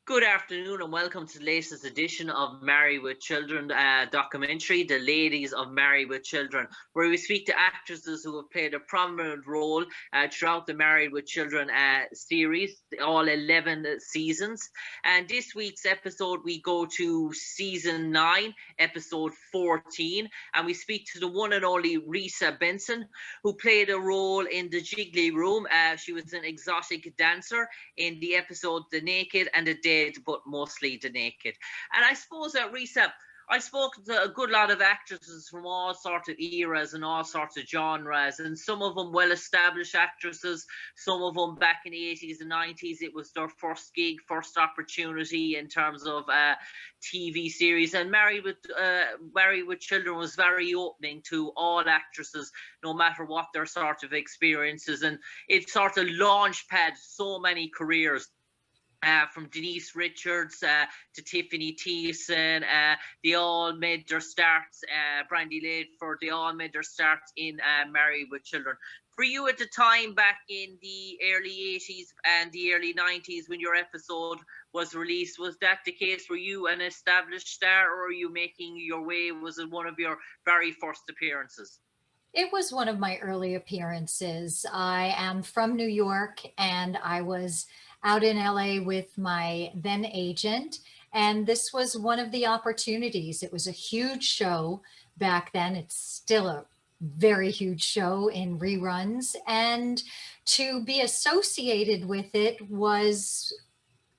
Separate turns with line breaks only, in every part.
Good afternoon and welcome to the latest edition of Married with Children documentary, The Ladies of Married with Children, where we speak to actresses who have played a prominent role throughout the Married with Children series, all 11 seasons. And this week's episode, we go to season 9, episode 14, and we speak to the one and only Risa Benson, who played a role in The Jiggly Room. She was an exotic dancer in the episode The Naked and the Dead, but mostly the naked. And I suppose that Risa, I spoke to a good lot of actresses from all sorts of eras and all sorts of genres, and some of them well-established actresses, some of them back in the 80s and 90s, it was their first gig, first opportunity in terms of TV series. And Married with Children was very opening to all actresses, no matter what their sort of experiences, and it sort of launch pad so many careers. From Denise Richards to Tiffany Thiessen, they all made their starts, Brandy Ladeford, they all made their starts in Married with Children. For you at the time, back in the early 80s and the early 90s when your episode was released, was that the case? Were you an established star, or were you making your way? Was it one of your very first appearances?
It was one of my early appearances. I am from New York, and I was out in LA with my then agent, and this was one of the opportunities. It was a huge show back then. It's still a very huge show in reruns, and to be associated with it was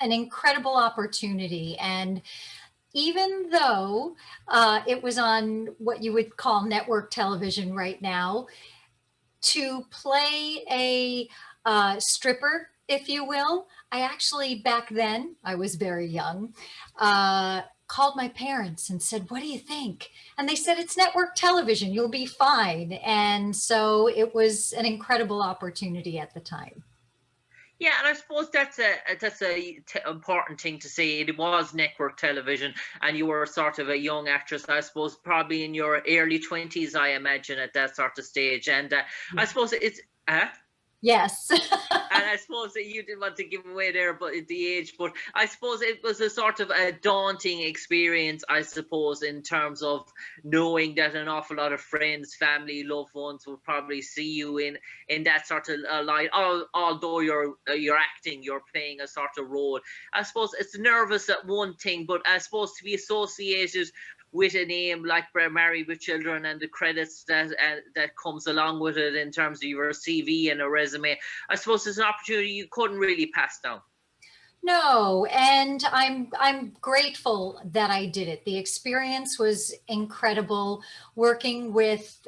an incredible opportunity. And even though it was on what you would call network television right now, to play a stripper, if you will, I actually, back then, I was very young, called my parents and said, "What do you think?" And they said, "It's network television, you'll be fine." And so it was an incredible opportunity at the time.
Yeah, and I suppose that's a important thing to say. It was network television, and you were sort of a young actress, I suppose, probably in your early 20s, I imagine, at that sort of stage. And I suppose it's...
Yes.
And I suppose that you didn't want to give away there, but at the age, but I suppose it was a sort of a daunting experience, I suppose, in terms of knowing that an awful lot of friends, family, loved ones would probably see you in that sort of light. Although you're acting, you're playing a sort of role. I suppose it's nervous at one thing, but I suppose to be associated with a name like Married with Children and the credits that comes along with it in terms of your CV and a resume, I suppose it's an opportunity you couldn't really pass down.
No, and I'm grateful that I did it. The experience was incredible, working with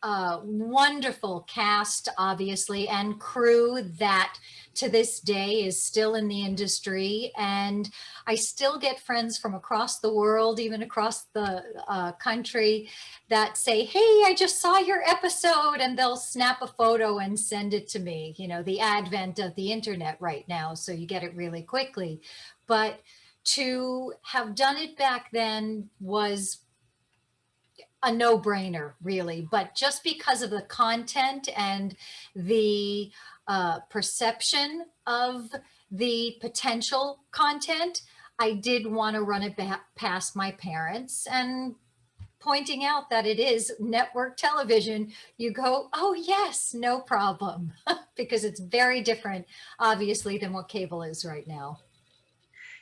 a wonderful cast, obviously, and crew that to this day is still in the industry. And I still get friends from across the world, even across the country, that say, "Hey, I just saw your episode," and they'll snap a photo and send it to me. You know, the advent of the internet right now, so you get it really quickly. But to have done it back then was a no-brainer, really. But just because of the content and the perception of the potential content, I did want to run it past my parents, and pointing out that it is network television, you go, "Oh yes, no problem," because it's very different, obviously, than what cable is right now.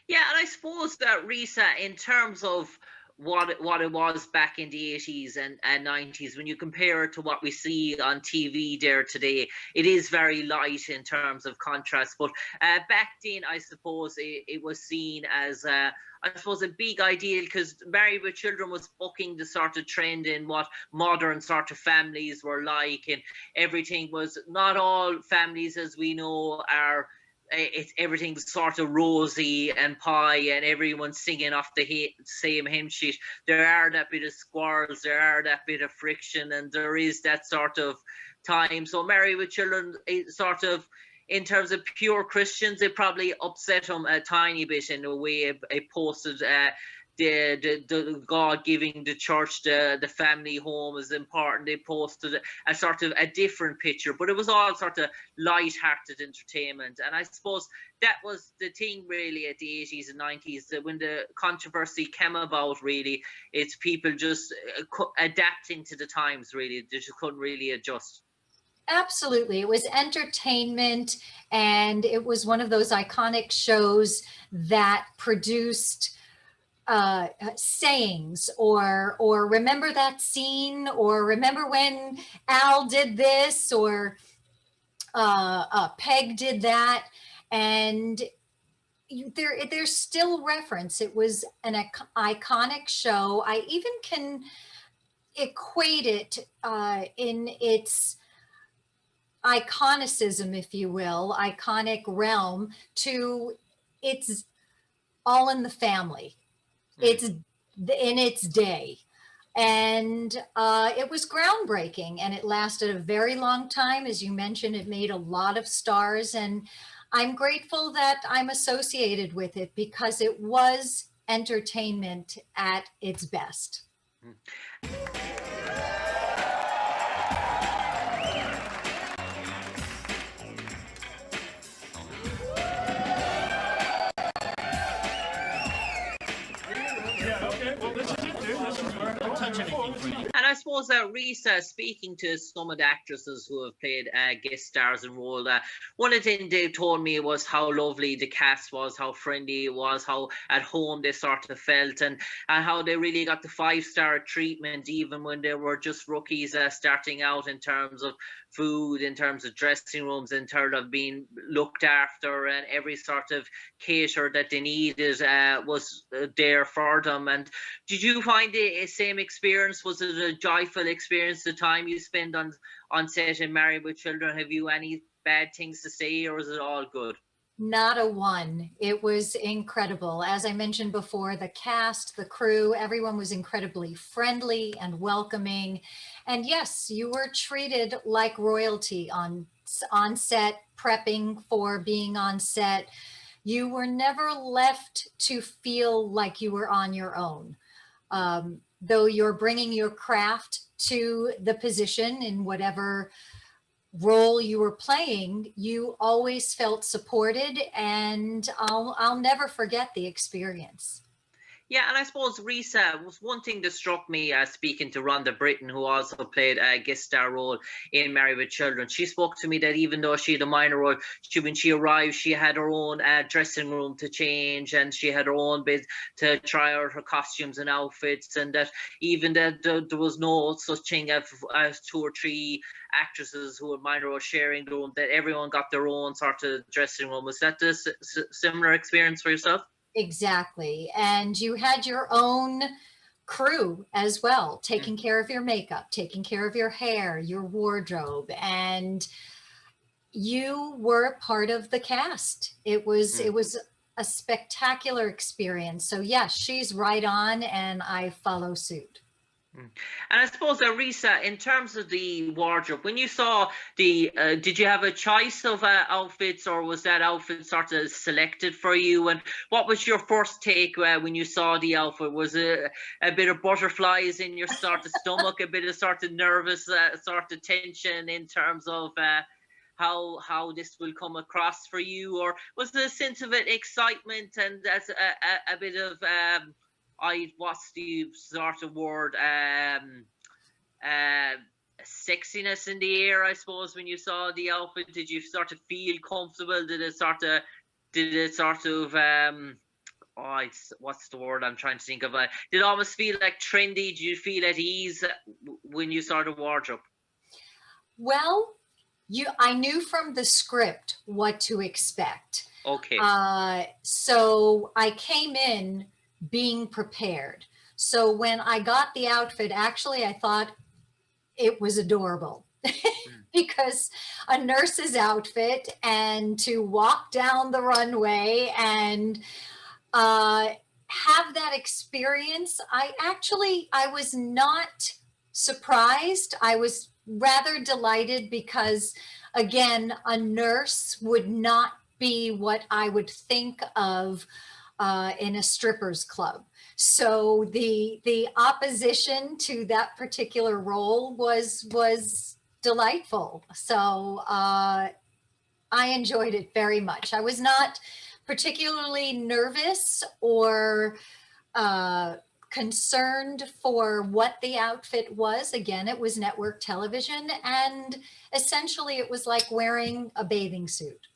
Yeah, and I suppose that, Risa, in terms of what it was back in the 80s and 90s, when you compare it to what we see on TV there today, it is very light in terms of contrast. But back then, I suppose it was seen as, I suppose, a big ideal, because Married with Children was bucking the sort of trend in what modern sort of families were like, and everything was, not all families, as we know, are... everything's sort of rosy and pie and everyone's singing off the same hymn sheet. There are that bit of squirrels, there are that bit of friction, and there is that sort of time. So Married with Children, it sort of, in terms of pure Christians, it probably upset them a tiny bit in a way. It posted the God giving the church the family home is important. They posted a sort of a different picture, but it was all sort of light-hearted entertainment. And I suppose that was the thing really at the 80s and 90s, that when the controversy came about, really, it's people just adapting to the times, really. They just couldn't really adjust.
Absolutely. It was entertainment, and it was one of those iconic shows that produced sayings, or remember that scene, or remember when Al did this, or Peg did that. And there's still reference. It was an iconic show. I even can equate it in its iconicism, if you will, iconic realm, to It's All in the Family. It's in its day. And it was groundbreaking, and it lasted a very long time. As you mentioned, it made a lot of stars, and I'm grateful that I'm associated with it, because it was entertainment at its best.
And I suppose that Risa, speaking to some of the actresses who have played guest stars in role, one of the things they told me was how lovely the cast was, how friendly it was, how at home they sort of felt, and how they really got the 5-star treatment even when they were just rookies starting out, in terms of food, in terms of dressing rooms, in terms of being looked after, and every sort of cater that they needed was there for them. And did you find the same experience? Was it a joyful experience the time you spent on set in Married with Children? Have you any bad things to say, or is it all good?
Not a one. It was incredible. As I mentioned before, the cast, the crew, everyone was incredibly friendly and welcoming. And yes, you were treated like royalty on set, prepping for being on set. You were never left to feel like you were on your own. Though you're bringing your craft to the position in whatever role you were playing, you always felt supported, and I'll never forget the experience.
Yeah, and I suppose Risa was one thing that struck me speaking to Rhonda Britton, who also played a guest star role in Married with Children. She spoke to me that even though she had a minor role, when she arrived, she had her own dressing room to change, and she had her own bit to try out her costumes and outfits, and that even that there was no such thing as 2 or 3 actresses who were minor roles sharing the room, that everyone got their own sort of dressing room. Was that the similar experience for yourself?
Exactly. And you had your own crew as well, taking care of your makeup, taking care of your hair, your wardrobe, and you were part of the cast. It was a spectacular experience. So yes, she's right on, and I follow suit.
And I suppose, Risa, in terms of the wardrobe, when you saw did you have a choice of outfits, or was that outfit sort of selected for you? And what was your first take when you saw the outfit? Was it a bit of butterflies in your sort of stomach, a bit of sort of nervous sort of tension in terms of how this will come across for you, or was there a sense of excitement and that's a bit of what's the sort of word, sexiness in the air, I suppose, when you saw the outfit? Did you sort of feel comfortable? Did it sort of what's the word I'm trying to think of? Did it almost feel like trendy? Did you feel at ease when you saw the wardrobe?
Well, I knew from the script what to expect.
Okay.
So I came in being prepared. So when I got the outfit, actually, I thought it was adorable because a nurse's outfit, and to walk down the runway and have that experience, I was not surprised. I was rather delighted, because again, a nurse would not be what I would think of in a strippers club. So the opposition to that particular role was delightful. So I enjoyed it very much. I was not particularly nervous or concerned for what the outfit was. Again, it was network television, and essentially it was like wearing a bathing suit.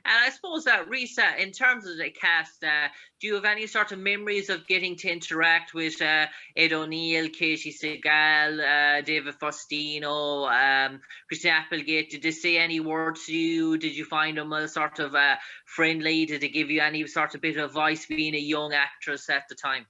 And I suppose that Risa, in terms of the cast, do you have any sort of memories of getting to interact with Ed O'Neill, Katie Segal, David Faustino, Christina Applegate? Did they say any words to you? Did you find them a sort of friendly? Did they give you any sort of bit of advice being a young actress at the time?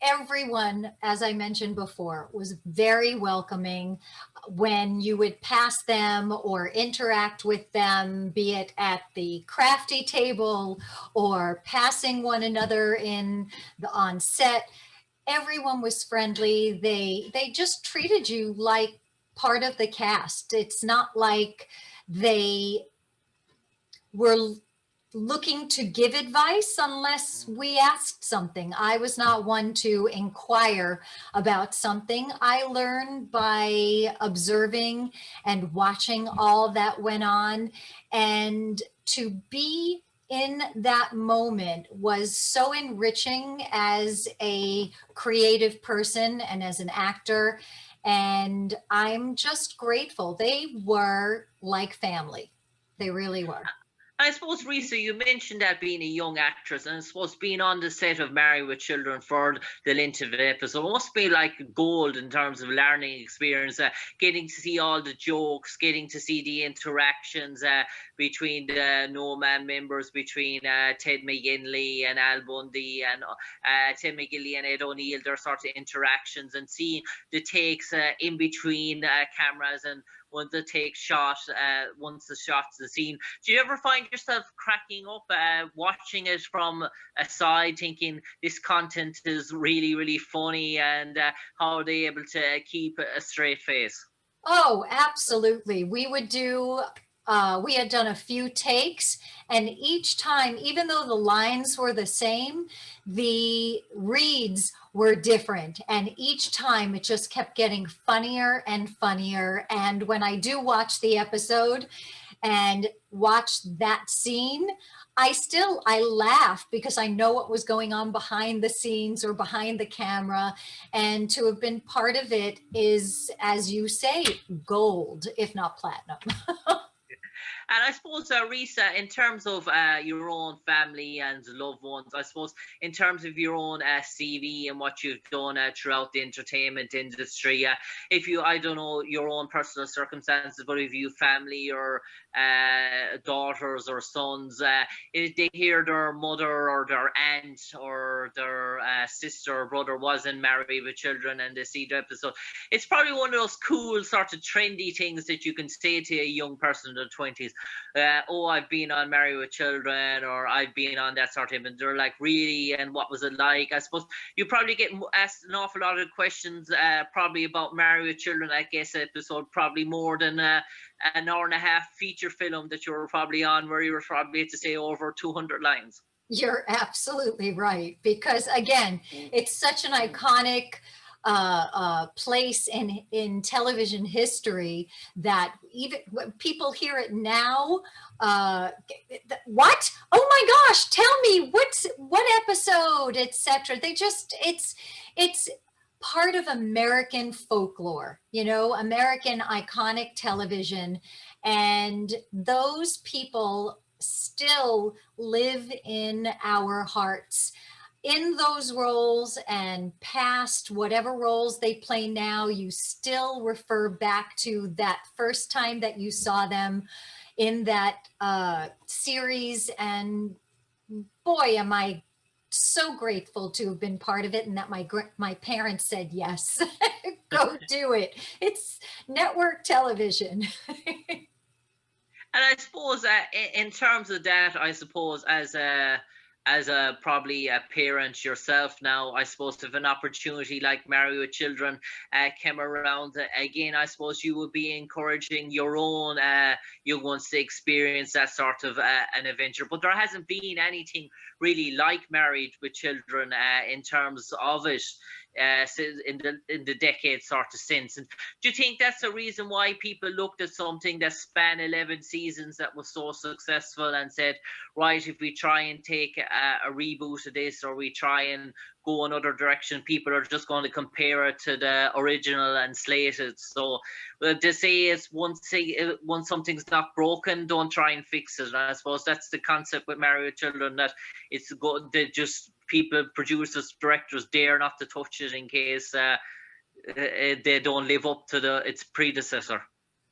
Everyone, as I mentioned before, was very welcoming. When you would pass them or interact with them, be it at the crafty table or passing one another on set, everyone was friendly. They just treated you like part of the cast. It's not like they were looking to give advice unless we asked something. I was not one to inquire about something. I learned by observing and watching all that went on, and to be in that moment was so enriching as a creative person and as an actor. And I'm just grateful. They were like family. They really were.
I suppose, Risa, you mentioned that being a young actress, and I suppose being on the set of Married with Children for the length of the episode must be like gold in terms of learning experience, getting to see all the jokes, getting to see the interactions between the No Man members, between Ted McGinley and albundy, and Ted McGinley and Ed O'Neill, their sort of interactions, and seeing the takes in between cameras, and once the take shot, once the shot's the scene. Do you ever find yourself cracking up, watching it from a side, thinking this content is really, really funny, and how are they able to keep a straight face?
Oh, absolutely. We had done a few takes, and each time, even though the lines were the same, the reads were different. And each time it just kept getting funnier and funnier. And when I do watch the episode and watch that scene, I laugh because I know what was going on behind the scenes or behind the camera. And to have been part of it is, as you say, gold, if not platinum.
And I suppose, Risa, in terms of your own family and loved ones, I suppose in terms of your own CV and what you've done throughout the entertainment industry, if you, I don't know, your own personal circumstances, but if you family or daughters or sons, if they hear their mother or their aunt or their sister or brother wasn't Married with Children and they see the episode, it's probably one of those cool sort of trendy things that you can say to a young person in their 20s. Oh, I've been on Married with Children, or I've been on that sort of thing. And they're like, really? And what was it like? I suppose you probably get asked an awful lot of questions probably about Married with Children, I guess, episode, probably more than an hour and a half feature film that you were probably on, where you were probably to say over 200 lines.
You're absolutely right, because again, it's such an iconic place in television history that even when people hear it now, what? Oh my gosh, tell me what episode, etc. They just, it's part of American folklore, American iconic television, and those people still live in our hearts in those roles, and past whatever roles they play now. You still refer back to that first time that you saw them in that series, and boy, am I so grateful to have been part of it, and that my parents said yes. Go do it. It's network television.
And I suppose in terms of that, I suppose as a as a probably a parent yourself now, I suppose if an opportunity like Married with Children came around again, I suppose you would be encouraging your own young ones to experience that sort of an adventure. But there hasn't been anything really like Married with Children in terms of it in the decades sort of since. And do you think that's the reason why people looked at something that spanned 11 seasons that was so successful and said, right, if we try and take a reboot of this, or we try and go another direction, people are just going to compare it to the original and slate it? So to say is once something's not broken, don't try and fix it. And I suppose that's the concept with Married with Children, that it's good that just people, producers, directors, dare not to touch it in case they don't live up to its predecessor.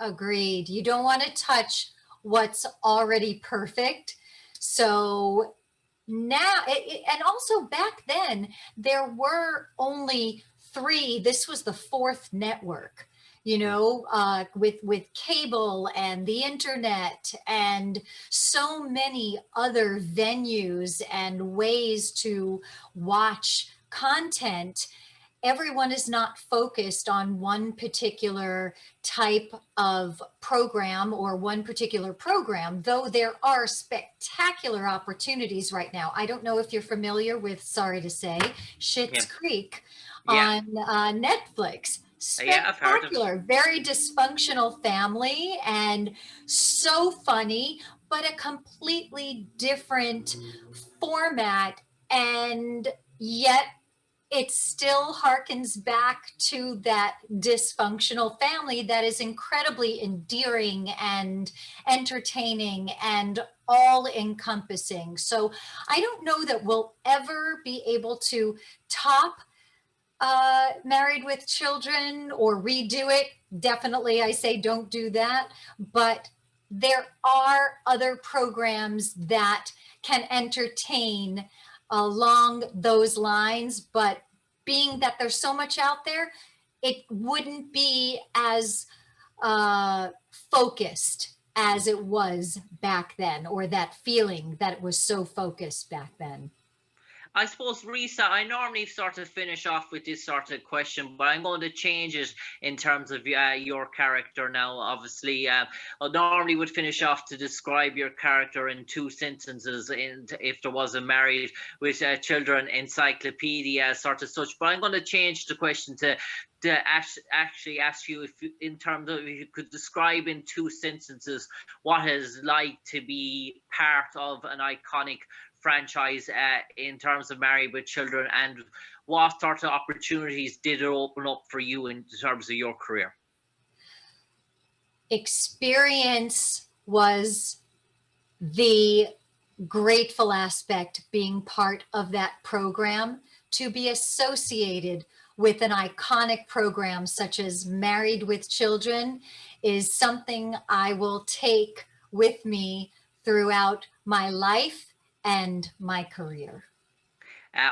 Agreed. You don't want to touch what's already perfect. So now, and also back then, there were only 3. This was the 4th network, you know, with cable and the internet and so many other venues and ways to watch content. Everyone is not focused on one particular type of program or one particular program, though there are spectacular opportunities right now. I don't know if you're familiar with, sorry to say, Schitt's Creek on Netflix. Spectacular, very dysfunctional family and so funny, but a completely different format, and yet it still harkens back to that dysfunctional family that is incredibly endearing and entertaining and all encompassing. So I don't know that we'll ever be able to top Married with Children or redo it. Definitely, I say don't do that. But there are other programs that can entertain along those lines, but being that there's so much out there, it wouldn't be as focused as it was back then, or that feeling that it was so focused back then.
I suppose, Risa, I normally sort of finish off with this sort of question, but I'm going to change it in terms of your character now. Obviously, I normally would finish off to describe your character in 2 sentences if there was a Married with Children encyclopedia sort of such. But I'm going to change the question to actually ask you, if in terms of, if you could describe in 2 sentences what it's like to be part of an iconic franchise in terms of Married with Children, and what sort of opportunities did it open up for you in terms of your career?
Experience was the grateful aspect, being part of that program. To be associated with an iconic program such as Married with Children is something I will take with me throughout my life and my career.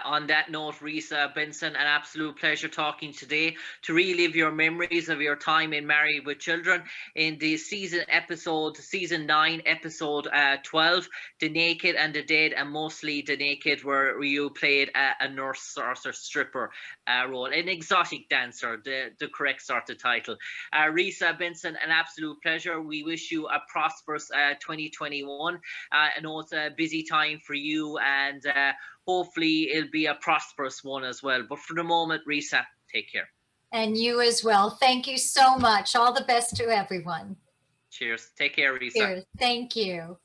On that note, Risa Benson, an absolute pleasure talking today to relive your memories of your time in Married with Children in the season 9, episode 12, The Naked and the Dead, and mostly The Naked, where you played a nurse or stripper role, an exotic dancer, the correct sort of title. Risa Benson, an absolute pleasure. We wish you a prosperous 2021. I know it's a busy time for you, and hopefully it'll be a prosperous one as well. But for the moment, Risa, take care.
And you as well. Thank you so much. All the best to everyone.
Cheers. Take care, Risa.
Cheers. Thank you.